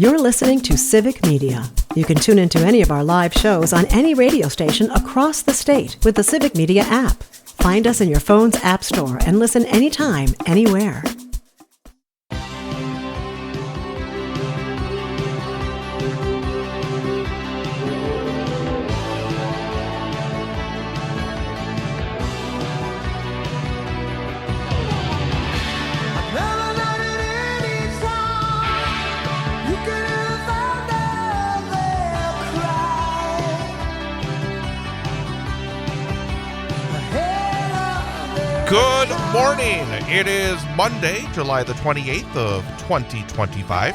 You're listening to Civic Media. You can tune into any of our live shows on any radio station across the state with the Civic Media app. Find us in your phone's app store and listen anytime, anywhere. Good morning. It is Monday, July the 28th of 2025.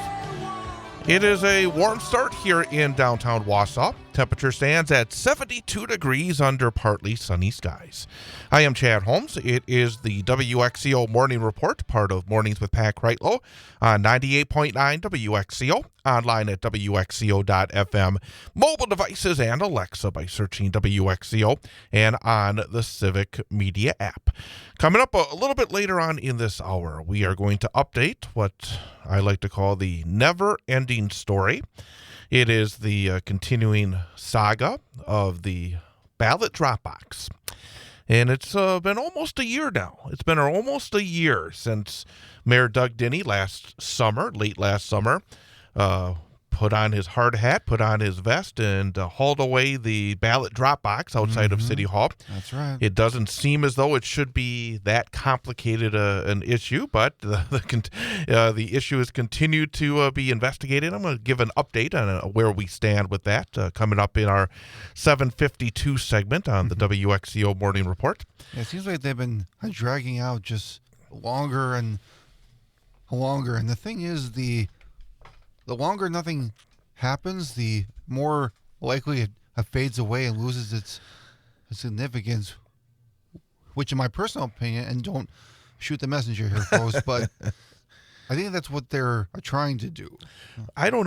It is a warm start here in downtown Wausau. Temperature stands at 72 degrees under partly sunny skies. I am Chad Holmes. It is the WXCO Morning Report, part of Mornings with Pat Kreitlow on 98.9 WXCO, online at WXCO.FM, mobile devices and Alexa by searching WXCO, and on the Civic Media app. Coming up a little bit later on in this hour, we are going to update what I like to call the never-ending story. It is the continuing saga of the ballot drop box. And it's been almost a year now. It's been almost a year since Mayor Doug Denny late last summer, put on his hard hat, put on his vest, and hauled away the ballot drop box outside of City Hall. That's right. It doesn't seem as though it should be that complicated an issue, but the issue has continued to be investigated. I'm going to give an update on where we stand with that coming up in our 7:52 segment on the WXCO Morning Report. Yeah, it seems like they've been dragging out just longer and longer. And the thing is, the longer nothing happens, the more likely it fades away and loses its significance, which in my personal opinion, and don't shoot the messenger here, folks, but I think that's what they're trying to do. I don't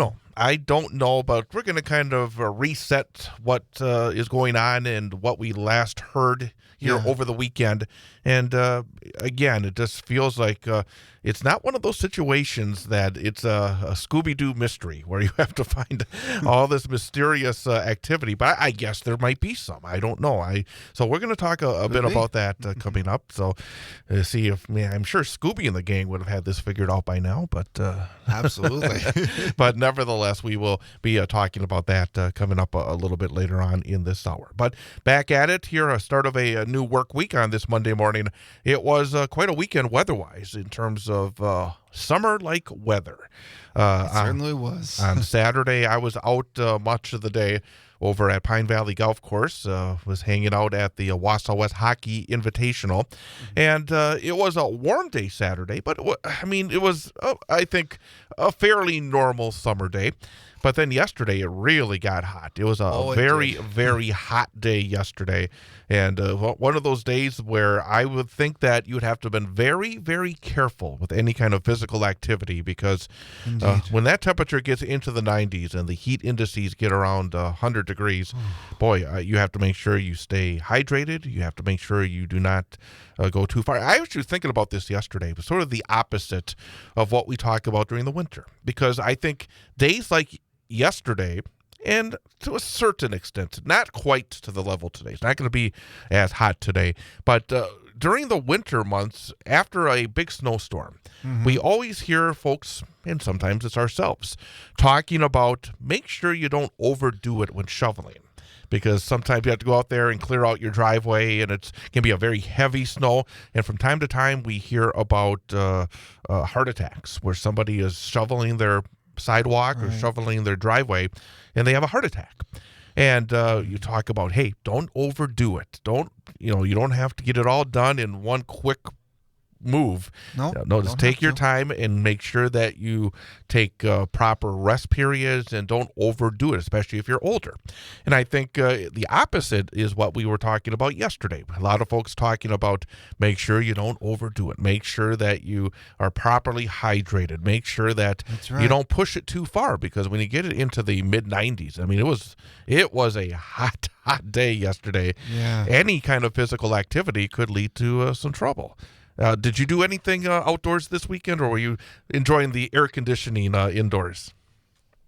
know, but we're going to kind of reset what is going on and what we last heard here over the weekend. And again, it just feels like it's not one of those situations that it's a Scooby-Doo mystery where you have to find all this mysterious activity. But I guess there might be some. I don't know. So we're going to talk a bit about that coming up. So see if I'm sure Scooby and the gang would have had this figured out by now. But absolutely. But nevertheless, we will be talking about that coming up a little bit later on in this hour. But back at it here, start of a new work week on this Monday morning. It was quite a weekend weather-wise in terms of summer-like weather. It certainly was. On Saturday, I was out much of the day over at Pine Valley Golf Course, was hanging out at the Wausau West Hockey Invitational. And it was a warm day Saturday, but it was, I think, a fairly normal summer day. But then yesterday, it really got hot. It was a very hot day yesterday. And one of those days where I would think that you would have to have been very, very careful with any kind of physical activity because when that temperature gets into the 90s and the heat indices get around 100 degrees, you have to make sure you stay hydrated. You have to make sure you do not go too far. I was just thinking about this yesterday. It was sort of the opposite of what we talk about during the winter because I think days like yesterday, and to a certain extent, not quite to the level today. It's not going to be as hot today. But during the winter months, after a big snowstorm, we always hear folks, and sometimes it's ourselves, talking about make sure you don't overdo it when shoveling. Because sometimes you have to go out there and clear out your driveway, and it can be a very heavy snow. And from time to time, we hear about heart attacks where somebody is shoveling their sidewalk or shoveling their driveway and they have a heart attack. And you talk about, hey, don't overdo it. You don't have to get it all done in one quick move. No, just take your time and make sure that you take proper rest periods and don't overdo it, especially if you're older. And I think the opposite is what we were talking about yesterday. A lot of folks talking about make sure you don't overdo it. Make sure that you are properly hydrated. Make sure that you don't push it too far because when you get it into the mid-90s, it was a hot day yesterday. Yeah. Any kind of physical activity could lead to some trouble. Did you do anything outdoors this weekend, or were you enjoying the air conditioning indoors?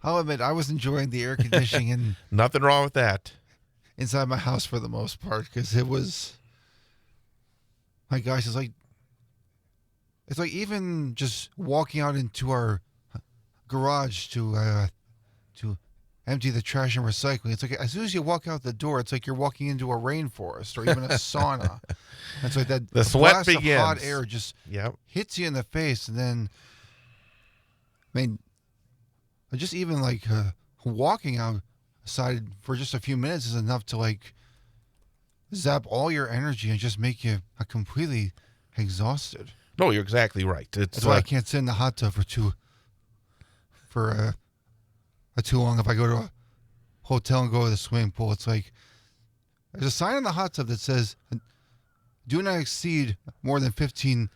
I'll admit I was enjoying the air conditioning and Nothing wrong with that. inside my house for the most part because it was. My gosh, it's like even just walking out into our garage to empty the trash and recycling. It's like as soon as you walk out the door, it's like you're walking into a rainforest or even a sauna. It's like that The sweat blast begins. of hot air just hits you in the face, and then, I mean, just even like walking outside for just a few minutes is enough to like zap all your energy and just make you completely exhausted. No, you're exactly right. That's why I can't sit in the hot tub for too long. If I go to a hotel and go to the swimming pool, it's like there's a sign in the hot tub that says do not exceed more than 15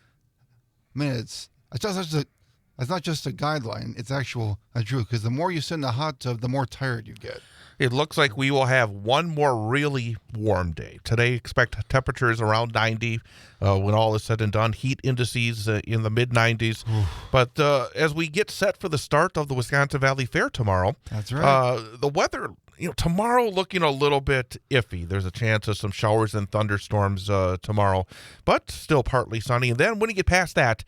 minutes. It's not just a guideline, it's actual truth, because the more you sit in the hot tub, the more tired you get. It looks like we will have one more really warm day. Today, expect temperatures around 90 when all is said and done. Heat indices in the mid-90s. But as we get set for the start of the Wisconsin Valley Fair tomorrow, that's right. The weather, tomorrow looking a little bit iffy. There's a chance of some showers and thunderstorms tomorrow, but still partly sunny. And then when you get past that,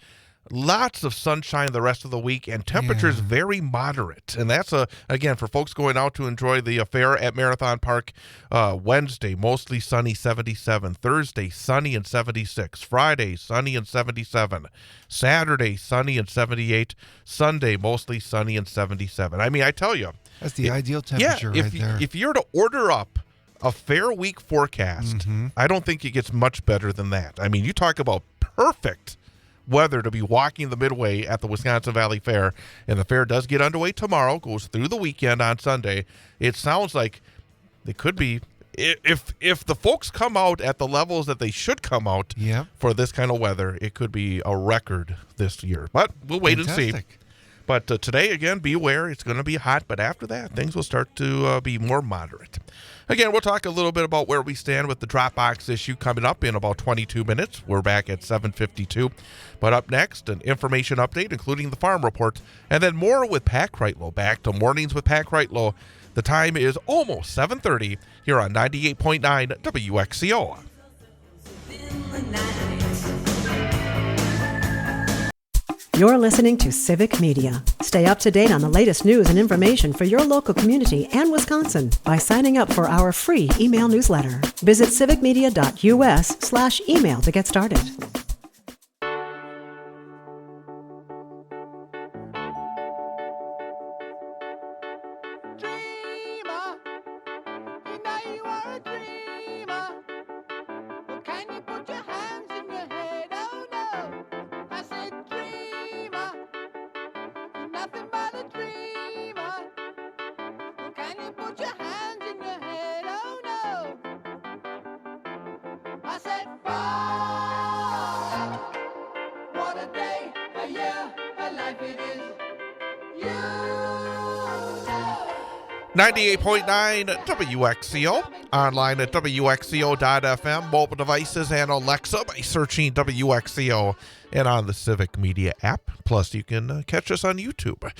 lots of sunshine the rest of the week, and temperatures very moderate. And that's, again, for folks going out to enjoy the fair at Marathon Park. Wednesday, mostly sunny, 77. Thursday, sunny and 76. Friday, sunny and 77. Saturday, sunny and 78. Sunday, mostly sunny and 77. I mean, I tell you. That's the ideal temperature right there. If you're to order up a fair week forecast, I don't think it gets much better than that. I mean, you talk about perfect weather to be walking the Midway at the Wisconsin Valley Fair, and the fair does get underway tomorrow, goes through the weekend on Sunday. It sounds like it could be, if the folks come out at the levels that they should come out for this kind of weather, it could be a record this year. But we'll wait and see. But today, again, be aware, it's going to be hot, but after that, things will start to be more moderate. Again, we'll talk a little bit about where we stand with the Dropbox issue coming up in about 22 minutes. We're back at 7:52. But up next, an information update, including the farm report, and then more with Pat Kreitlow. Back to Mornings with Pat Kreitlow. The time is almost 7:30 here on 98.9 WXCO. You're listening to Civic Media. Stay up to date on the latest news and information for your local community and Wisconsin by signing up for our free email newsletter. Visit civicmedia.us/email to get started. I said, wow, what a day, a year, a life it is. You know. 98.9 WXCO, online at WXCO.FM, mobile devices and Alexa by searching WXCO, and on the Civic Media app. Plus, you can catch us on YouTube.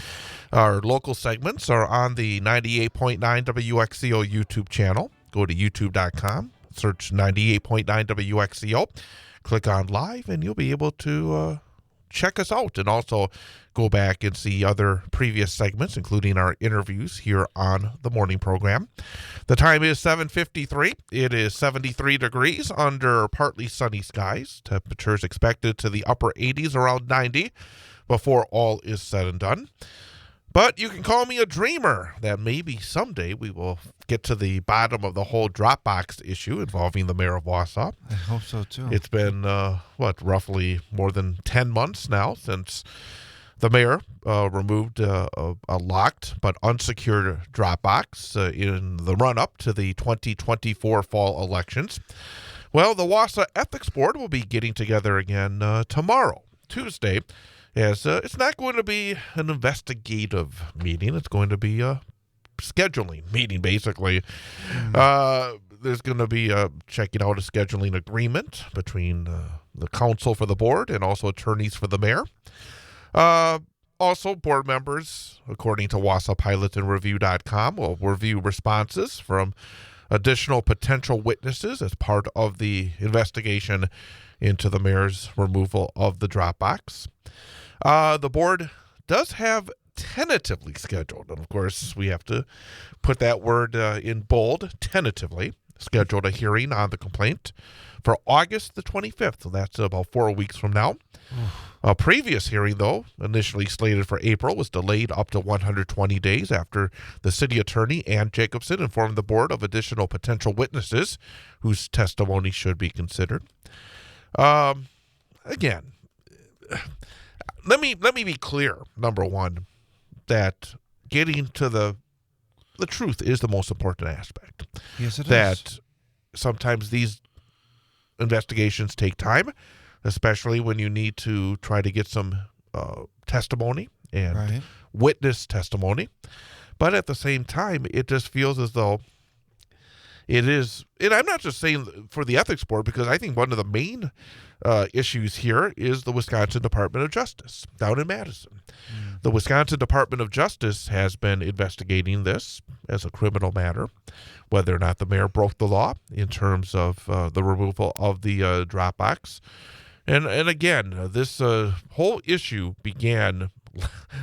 Our local segments are on the 98.9 WXCO YouTube channel. Go to youtube.com, search 98.9 WXCO, click on live, and you'll be able to check us out and also go back and see other previous segments, including our interviews here on the morning program. The time is 7:53. It is 73 degrees under partly sunny skies. Temperatures expected to the upper 80s, around 90, before all is said and done. But you can call me a dreamer that maybe someday we will get to the bottom of the whole Dropbox issue involving the mayor of Wausau. I hope so, too. It's been, roughly more than 10 months now since the mayor removed a locked but unsecured Dropbox in the run-up to the 2024 fall elections. Well, the Wausau Ethics Board will be getting together again tomorrow, Tuesday, as it's not going to be an investigative meeting. It's going to be a scheduling meeting, basically. There's going to be checking out a scheduling agreement between the council for the board and also attorneys for the mayor. also, board members, according to WausauPilotAndReview.com, will review responses from additional potential witnesses as part of the investigation into the mayor's removal of the drop box. The board does have tentatively scheduled, and of course we have to put that word in bold, tentatively scheduled a hearing on the complaint for August the 25th, so that's about 4 weeks from now. A previous hearing, though, initially slated for April, was delayed up to 120 days after the city attorney, Ann Jacobson, informed the board of additional potential witnesses whose testimony should be considered. Again, let me be clear, number one, that getting to the truth is the most important aspect. Yes, it is. That sometimes these investigations take time, especially when you need to try to get some testimony and witness testimony. But at the same time, it just feels as though it is, and I'm not just saying for the ethics board, because I think one of the main issues here is the Wisconsin Department of Justice down in Madison. The Wisconsin Department of Justice has been investigating this as a criminal matter, whether or not the mayor broke the law in terms of the removal of the drop box. And again, this whole issue began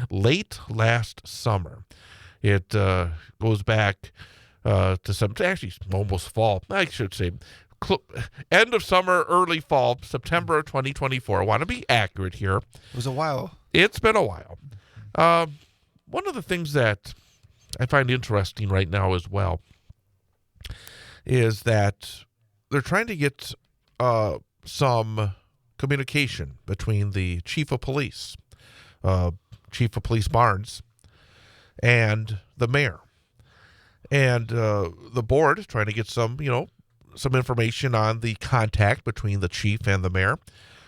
late last summer. It goes back to some, actually almost fall, I should say, end of summer, early fall, September of 2024. I want to be accurate here. It was a while. It's been a while. One of the things that I find interesting right now as well is that they're trying to get some communication between the chief of police Barnes, and the mayor. And the board is trying to get some information on the contact between the chief and the mayor.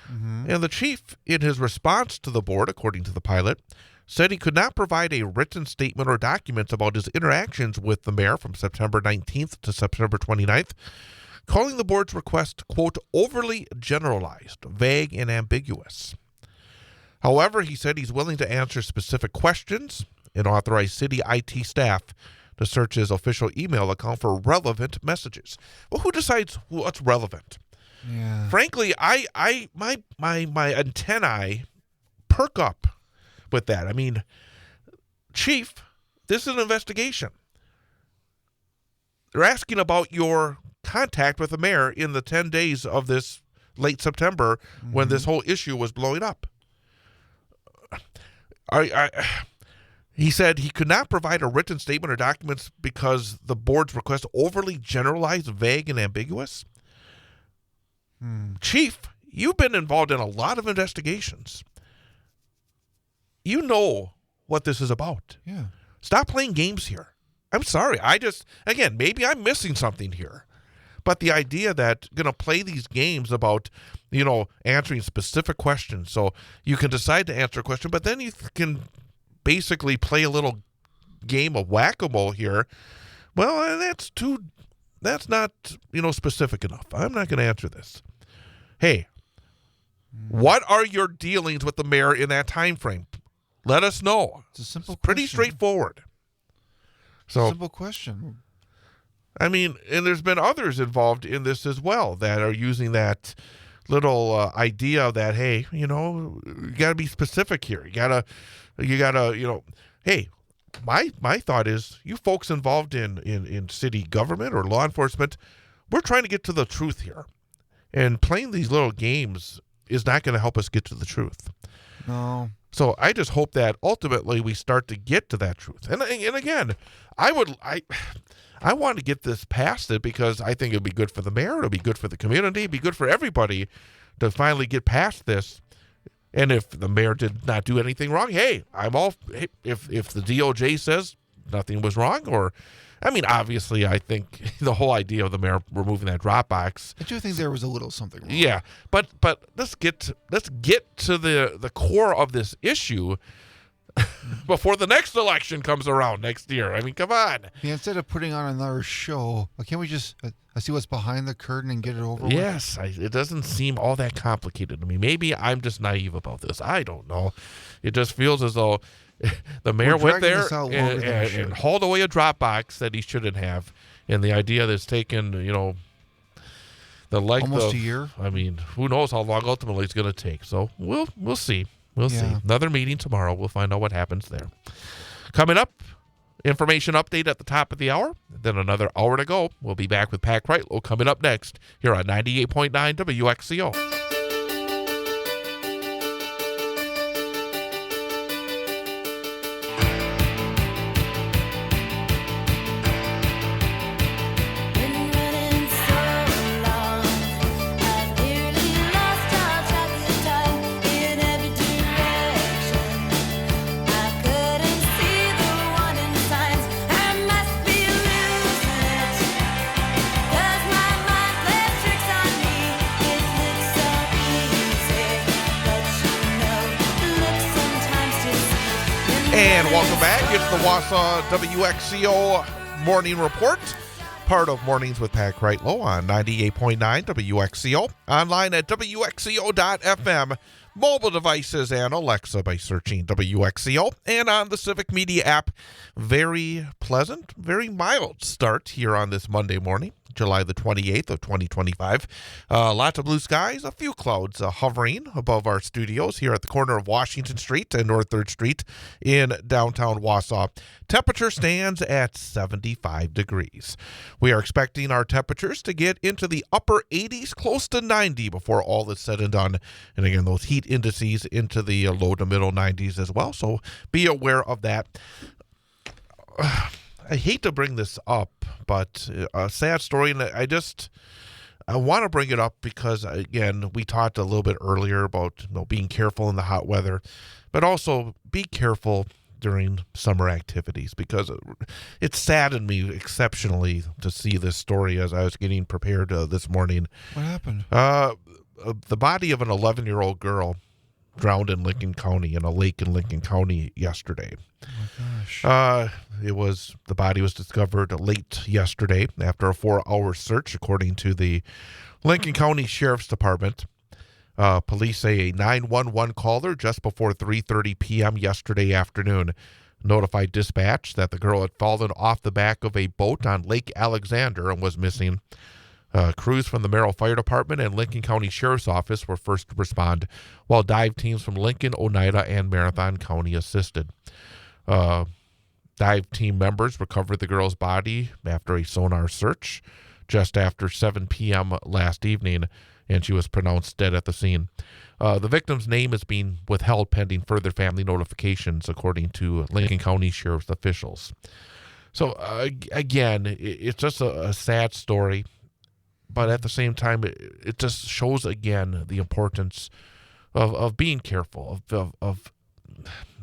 And the chief, in his response to the board, according to the pilot, said he could not provide a written statement or documents about his interactions with the mayor from September 19th to September 29th, calling the board's request, quote, overly generalized, vague, and ambiguous. However, he said he's willing to answer specific questions and authorize city IT staff to search his official email account for relevant messages. Well, who decides what's relevant? Yeah. Frankly, my antennae perk up with that. I mean, Chief, this is an investigation. They're asking about your contact with the mayor in the 10 days of this late September when this whole issue was blowing up. He said he could not provide a written statement or documents because the board's request overly generalized, vague, and ambiguous. Chief, you've been involved in a lot of investigations. You know what this is about. Yeah. Stop playing games here. I'm sorry. Again, maybe I'm missing something here. But the idea that going to play these games about, answering specific questions, so you can decide to answer a question, but then you can basically play a little game of whack-a-mole here. Well, that's not, specific enough. I'm not going to answer this. Hey, what are your dealings with the mayor in that time frame? Let us know. It's a simple pretty question. Straightforward. So, simple question. I mean, and there's been others involved in this as well that are using that little idea that, hey, you got to be specific here. You gotta, hey, my thought is, you folks involved in city government or law enforcement, we're trying to get to the truth here. And playing these little games is not going to help us get to the truth. No. So I just hope that ultimately we start to get to that truth. And again, I want to get this past it because I think it'll be good for the mayor, it'll be good for the community, it'll be good for everybody to finally get past this. And if the mayor did not do anything wrong, hey, if the DOJ says nothing was wrong, or, I mean, obviously, I think the whole idea of the mayor removing that drop box. I do think there was a little something wrong. Yeah, but let's get to the core of this issue. before the next election comes around next year. I mean, come on. Yeah, instead of putting on another show, can't we just see what's behind the curtain and get it over with? Yes, it doesn't seem all that complicated to me. Maybe I'm just naive about this. I don't know. It just feels as though the mayor went there and hauled away a drop box that he shouldn't have. And the idea that's taken, the length almost a year. I mean, who knows how long ultimately it's going to take. So we'll see. We'll see. Another meeting tomorrow. We'll find out what happens there. Coming up, information update at the top of the hour. Then another hour to go. We'll be back with Pat Kreitlow coming up next here on 98.9 WXCO. And welcome back. It's the Wausau WXCO Morning Report, part of Mornings with Pat Kreitlow on 98.9 WXCO, online at WXCO.FM, mobile devices and Alexa by searching WXCO, and on the Civic Media app. Very pleasant, very mild start here on this Monday morning, July the 28th of 2025. Lots of blue skies, a few clouds hovering above our studios here at the corner of Washington Street and North 3rd Street in downtown Wausau. Temperature stands at 75 degrees. We are expecting our temperatures to get into the upper 80s, close to 90 before all is said and done. And again, those heat indices into the low to middle 90s as well. So be aware of that. I hate to bring this up, but a sad story, and I want to bring it up because, again, we talked a little bit earlier about being careful in the hot weather, but also be careful during summer activities, because it saddened me exceptionally to see this story as I was getting prepared this morning. What happened? The body of an 11-year-old girl drowned in Lincoln County, in a lake in Lincoln County yesterday. Oh my gosh. The body was discovered late yesterday after a 4-hour search, according to the Lincoln County Sheriff's Department. Police say a 911 caller just before 3:30 p.m. yesterday afternoon notified dispatch that the girl had fallen off the back of a boat on Lake Alexander and was missing. Crews from the Merrill Fire Department and Lincoln County Sheriff's Office were first to respond, while dive teams from Lincoln, Oneida, and Marathon County assisted. Dive team members recovered the girl's body after a sonar search just after 7 p.m. last evening, and she was pronounced dead at the scene. The victim's name is being withheld pending further family notifications, according to Lincoln County Sheriff's officials. So, again, it's just a sad story. But at the same time, it just shows again the importance of being careful, of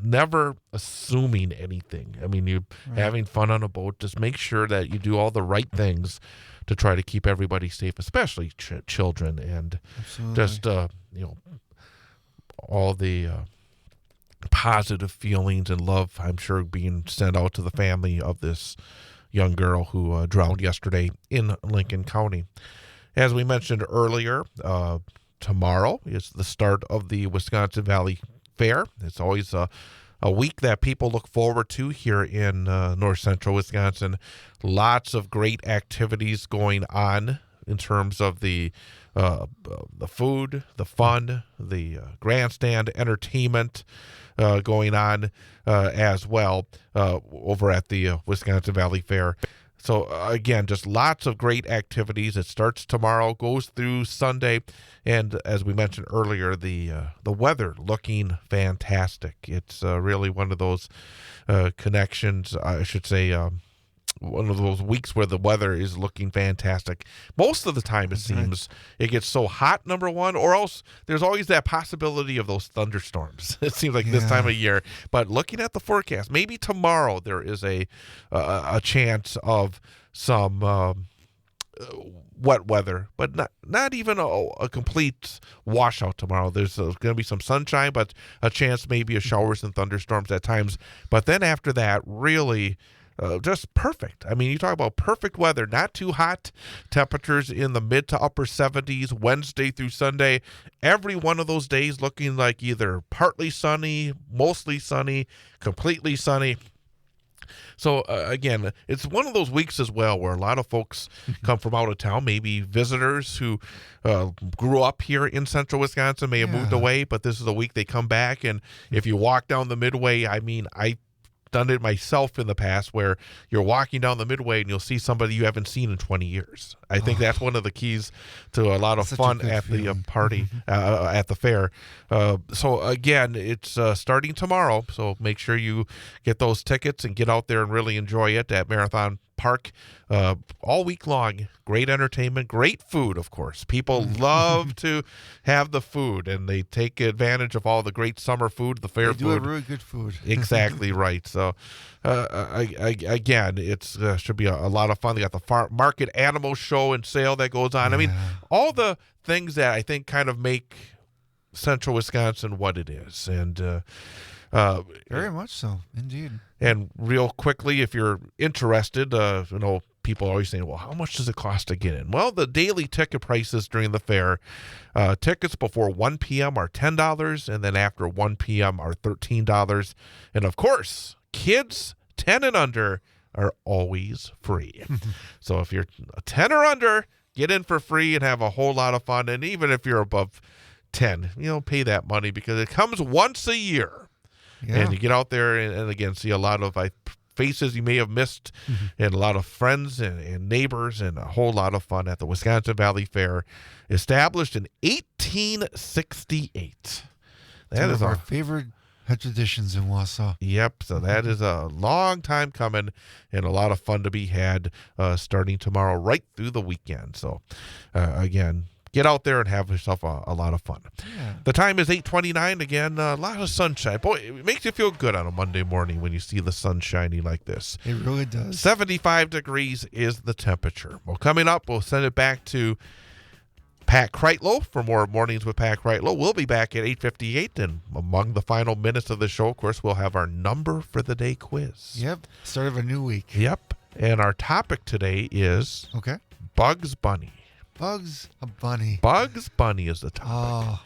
never assuming anything. I mean, you're having fun on a boat. Just make sure that you do all the right things to try to keep everybody safe, especially children, and just all the positive feelings and love, I'm sure, being sent out to the family of this young girl who drowned yesterday in Lincoln County. As we mentioned earlier, tomorrow is the start of the Wisconsin Valley Fair. It's always a week that people look forward to here in north central Wisconsin. Lots of great activities going on in terms of the food, the fun, the grandstand entertainment going on as well over at the Wisconsin Valley Fair. So, again, just lots of great activities. It starts tomorrow, goes through Sunday, and as we mentioned earlier, the weather looking fantastic. It's really one of those connections, I should say, one of those weeks where the weather is looking fantastic. Most of the time, it seems, it gets so hot, number one, or else there's always that possibility of those thunderstorms. It seems like this time of year. But looking at the forecast, maybe tomorrow there is a chance of some wet weather, but not even a complete washout tomorrow. There's going to be some sunshine, but a chance maybe of showers and thunderstorms at times. But then after that, really just perfect. I mean, you talk about perfect weather, not too hot, temperatures in the mid to upper 70s Wednesday through Sunday. Every one of those days looking like either partly sunny, mostly sunny, completely sunny. So, again, it's one of those weeks as well where a lot of folks come from out of town, maybe visitors who grew up here in central Wisconsin, may have moved away, but this is a week they come back. And if you walk down the Midway, I mean, I've done it myself in the past where you're walking down the Midway and you'll see somebody you haven't seen in 20 years. I think that's one of the keys to a lot of fun at the party, at the fair. So again, it's starting tomorrow. So make sure you get those tickets and get out there and really enjoy it at Marathon Park all week long. Great entertainment, great food, of course. People love to have the food, and they take advantage of all the great summer food, the fair food. They do have really good food. Exactly right. So, again, it's should be a lot of fun. They got the market animal show and sale that goes on. I mean, all the things that I think kind of make central Wisconsin what it is. And very much so, indeed. And real quickly, if you're interested, people are always saying, well, how much does it cost to get in? Well, the daily ticket prices during the fair, tickets before 1 p.m. are $10, and then after 1 p.m. are $13. And, of course, kids 10 and under are always free. So if you're 10 or under, get in for free and have a whole lot of fun. And even if you're above 10, pay that money because it comes once a year. Yeah. And you get out there and again, see a lot of faces you may have missed and a lot of friends and neighbors and a whole lot of fun at the Wisconsin Valley Fair, established in 1868. That is our favorite traditions in Wausau. Yep. So that is a long time coming and a lot of fun to be had starting tomorrow right through the weekend. So, again, get out there and have yourself a lot of fun. Yeah. The time is 8:29. Again, a lot of sunshine. Boy, it makes you feel good on a Monday morning when you see the sun shining like this. It really does. 75 degrees is the temperature. Well, coming up, we'll send it back to Pat Kreitlow for more Mornings with Pat Kreitlow. We'll be back at 8:58, and among the final minutes of the show, of course, we'll have our number for the day quiz. Yep, start of a new week. Yep, and our topic today is Bugs Bunny. Bugs Bunny. Bugs Bunny is the topic. Oh,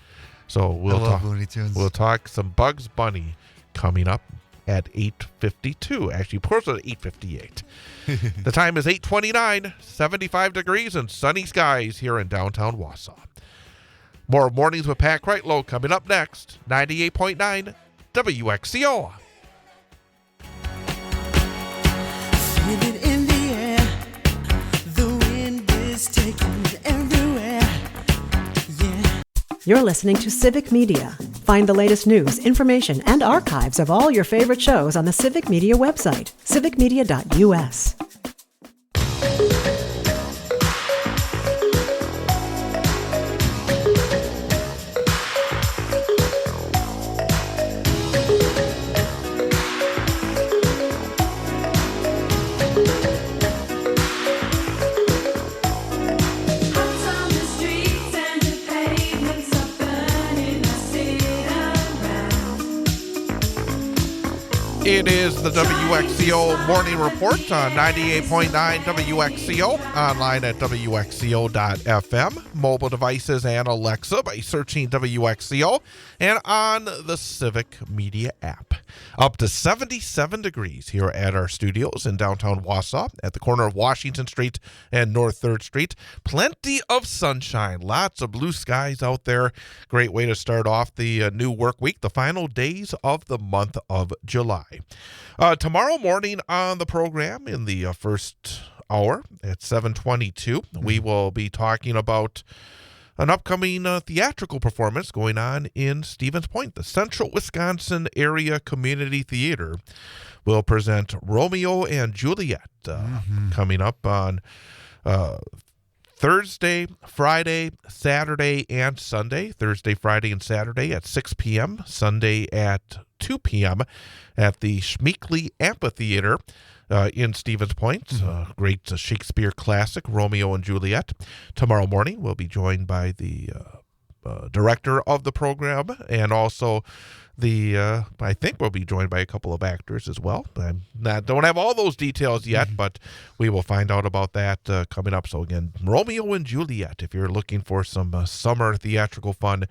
so I love Looney Tunes. We'll talk some Bugs Bunny coming up at 8:52. Actually, of course, at 8:58. The time is 8:29, 75 degrees and sunny skies here in downtown Wausau. More Mornings with Pat Kreitlow coming up next. 98.9 WXCO. Feel it in the air. The wind is taking me everywhere. Yeah. You're listening to Civic Media. Find the latest news, information, and archives of all your favorite shows on the Civic Media website, civicmedia.us. It is the WXCO Morning Report on 98.9 WXCO, online at WXCO.FM, mobile devices and Alexa by searching WXCO, and on the Civic Media app. Up to 77 degrees here at our studios in downtown Wausau at the corner of Washington Street and North 3rd Street. Plenty of sunshine, lots of blue skies out there. Great way to start off the new work week, the final days of the month of July. Tomorrow morning on the program in the first hour at 7:22, we will be talking about an upcoming theatrical performance going on in Stevens Point. The Central Wisconsin Area Community Theater will present Romeo and Juliet coming up on Thursday, Friday, Saturday, and Sunday. Thursday, Friday, and Saturday at 6 p.m. Sunday at 2 p.m. at the Schmeeckley Amphitheater in Stevens Point. Great Shakespeare classic, Romeo and Juliet. Tomorrow morning, we'll be joined by the director of the program, and also I think we'll be joined by a couple of actors as well. Don't have all those details yet, but we will find out about that coming up. So again, Romeo and Juliet, if you're looking for some summer theatrical fun,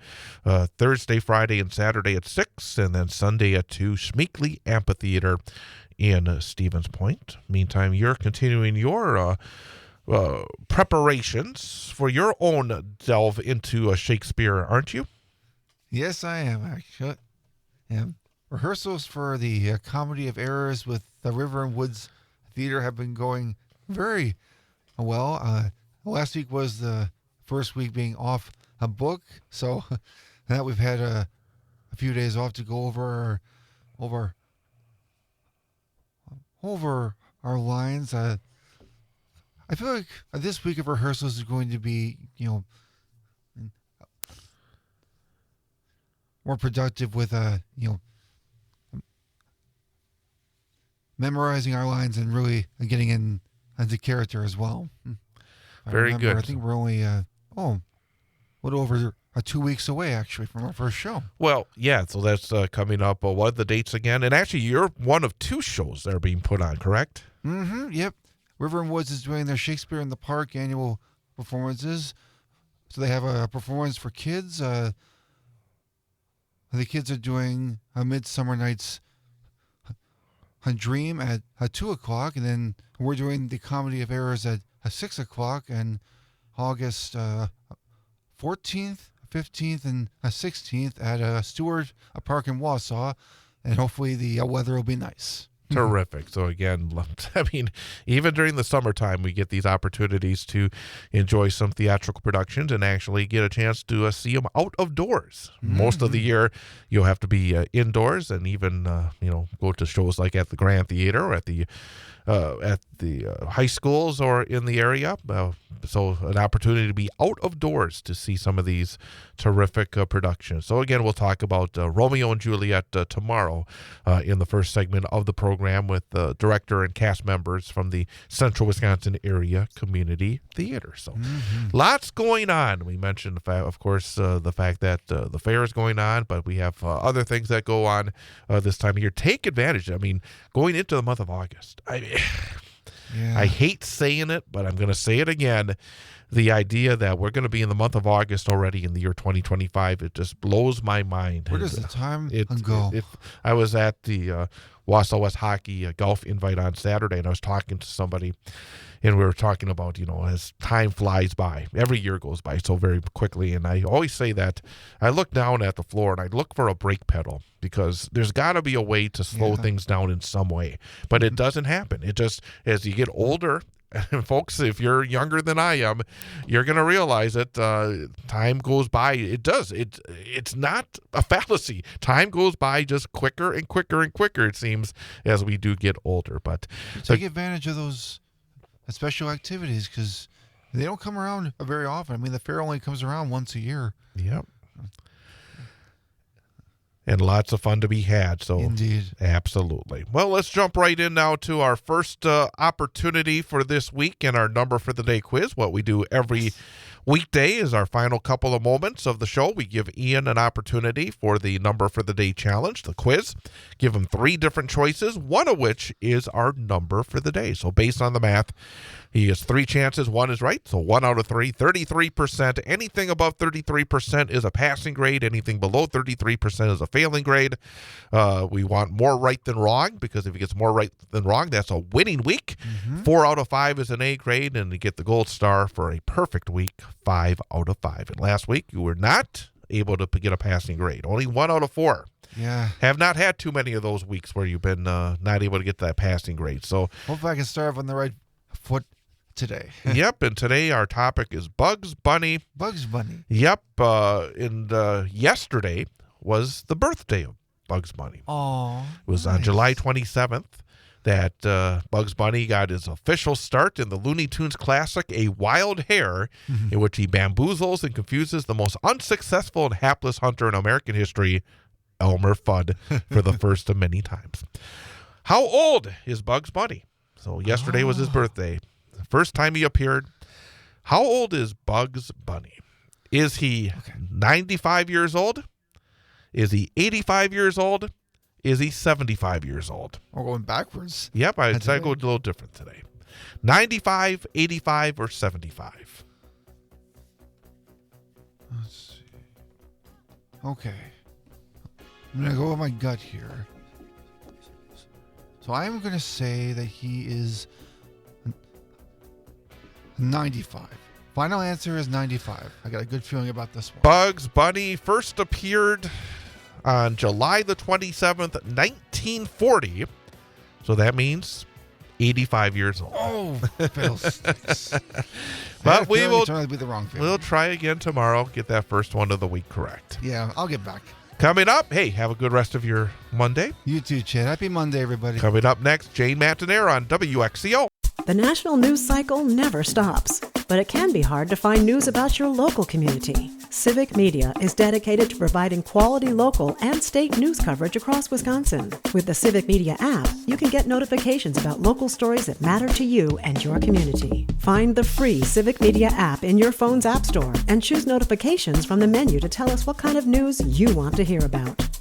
Thursday, Friday, and Saturday at 6, and then Sunday at 2, Schmeeckley Amphitheater in Stevens Point. Meantime, you're continuing your preparations for your own delve into Shakespeare, aren't you? Yes, I am, actually. Yeah. Rehearsals for the Comedy of Errors with the River and Woods Theater have been going very well. Last week was the first week being off a book, so that we've had a few days off to go over our lines. I feel like this week of rehearsals is going to be, more productive with memorizing our lines and really getting into character as well. Very good. I think we're only a little over 2 weeks away actually from our first show. Well, yeah, so that's coming up. What are the dates again? And actually, you're one of 2 shows that are being put on, correct? Mm-hmm. Yep. River and Woods is doing their Shakespeare in the Park annual performances. So they have a performance for kids. The kids are doing A Midsummer Night's Dream at 2 o'clock, and then we're doing the Comedy of Errors at 6 o'clock, and August 14th, 15th, and 16th at Stewart Park in Wausau, and hopefully the weather will be nice. Terrific. So again, I mean, even during the summertime, we get these opportunities to enjoy some theatrical productions and actually get a chance to see them out of doors. Most of the year, you'll have to be indoors, and even go to shows like at the Grand Theater or at the high schools or in the area. So an opportunity to be out of doors to see some of these terrific productions. So again, we'll talk about Romeo and Juliet tomorrow in the first segment of the program with the director and cast members from the Central Wisconsin Area Community Theater. So lots going on. We mentioned, of course, the fact that the fair is going on, but we have other things that go on this time of year. Take advantage. I mean, going into the month of August, I hate saying it, but I'm going to say it again. The idea that we're going to be in the month of August already in the year 2025, it just blows my mind. Where does the time go? I was at the Wausau West Hockey Golf Invite on Saturday, and I was talking to somebody, and we were talking about, as time flies by, every year goes by so very quickly. And I always say that I look down at the floor and I look for a brake pedal, because there's got to be a way to slow things down in some way. But it doesn't happen. It just, as you get older, and folks, if you're younger than I am, you're going to realize that time goes by. It does. It's not a fallacy. Time goes by just quicker and quicker and quicker, it seems, as we do get older. But take advantage of those special activities, because they don't come around very often. I mean, the fair only comes around once a year. Yep. And lots of fun to be had. So indeed. Absolutely. Well, let's jump right in now to our first opportunity for this week and our number for the day quiz. What we do every weekday is our final couple of moments of the show. We give Ian an opportunity for the number for the day challenge, the quiz. Give him 3 different choices, one of which is our number for the day. So based on the math, he has 3 chances. 1 is right, so 1 out of 3, 33%. Anything above 33% is a passing grade. Anything below 33% is a failing grade. We want more right than wrong, because if he gets more right than wrong, that's a winning week. 4 out of 5 is an A grade, and you get the gold star for a perfect week, 5 out of 5. And last week, you were not able to get a passing grade. Only 1 out of 4. Yeah. Have not had too many of those weeks where you've been not able to get that passing grade. So hopefully I can start on the right foot today. Yep, and today our topic is Bugs Bunny. Bugs Bunny. Yep, and yesterday was the birthday of Bugs Bunny. Oh, it was on July 27th. that Bugs Bunny got his official start in the Looney Tunes classic, A Wild Hare, in which he bamboozles and confuses the most unsuccessful and hapless hunter in American history, Elmer Fudd, for the first of many times. How old is Bugs Bunny? So yesterday was his birthday. The first time he appeared. How old is Bugs Bunny? Is he 95 years old? Is he 85 years old? Is he 75 years old? We're going backwards. Yep, I decided to go a little different today. 95, 85, or 75? Let's see. Okay. I'm going to go with my gut here. So I'm going to say that he is 95. Final answer is 95. I got a good feeling about this one. Bugs Bunny first appeared on July the 27th, 1940. So that means 85 years old. Oh, fiddlesticks. But we will try to be the wrong feeling. we'll try again tomorrow. Get that first one of the week correct. Yeah, I'll get back. Coming up, hey, have a good rest of your Monday. You too, Chad. Happy Monday, everybody. Coming up next, Jane Matinera on WXCO. The national news cycle never stops, but it can be hard to find news about your local community. Civic Media is dedicated to providing quality local and state news coverage across Wisconsin. With the Civic Media app, you can get notifications about local stories that matter to you and your community. Find the free Civic Media app in your phone's app store and choose notifications from the menu to tell us what kind of news you want to hear about.